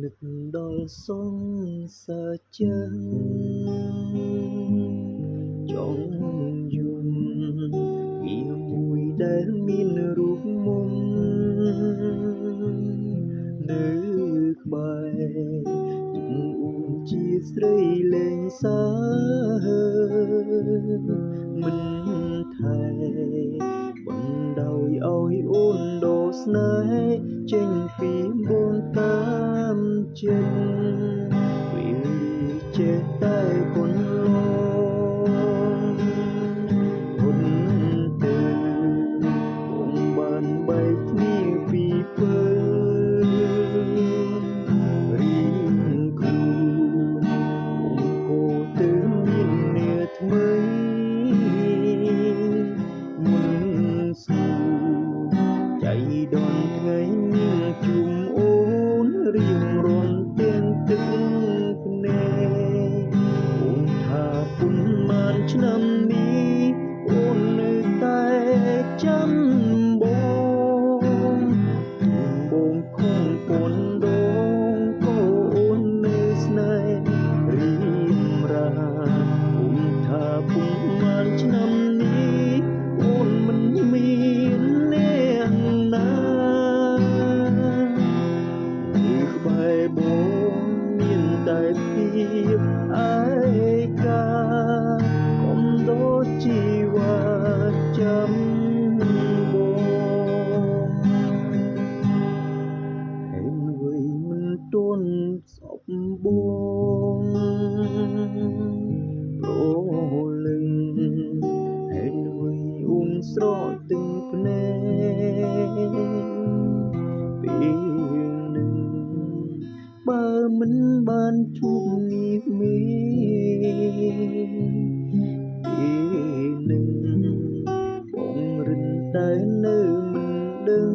នឹកដល់សងសាចឹងចង់យំពីមួយដែលមានរូបមុំនៅក្បែរអូនជាស្រីលេងសាមិនថែបណ្ដោយឲ្យអូនដោស្នេហ៍ចេញពីបូនតាមចិត្តវាចេះតែប៉ុនឡងពុនទៅគង់បានបែកគ្នាពីពើរៀងខ្លួនគង់គោទៅមានអ្នកថ្មីមុនស្គូចៃដនថ្ងៃនាងជុំអូនរៀងរាន់ទាំងទឹកភ្នែកអូនថាពុនបានឆ្នាំនេះអូននៅតែចាំបងខំពនដងក៏អូននៅស្នេហ៍រៀមរាអូនថាពុនបានឆ្នាំនេះអូនមិនមានអ្នកណាពីក្បែរបងមានតែភាពឯកាកុំដូចជីវ៉ាចាំបងហេតុអ្វីមិនទាន់សពបងប្រលឹងហេតុអ្វីអូនស្រកទឹកភ្នែកពេលនឹងបើមិនបានជួបនេះមានពេលនឹងបងរិនតែនៅមិនដឹង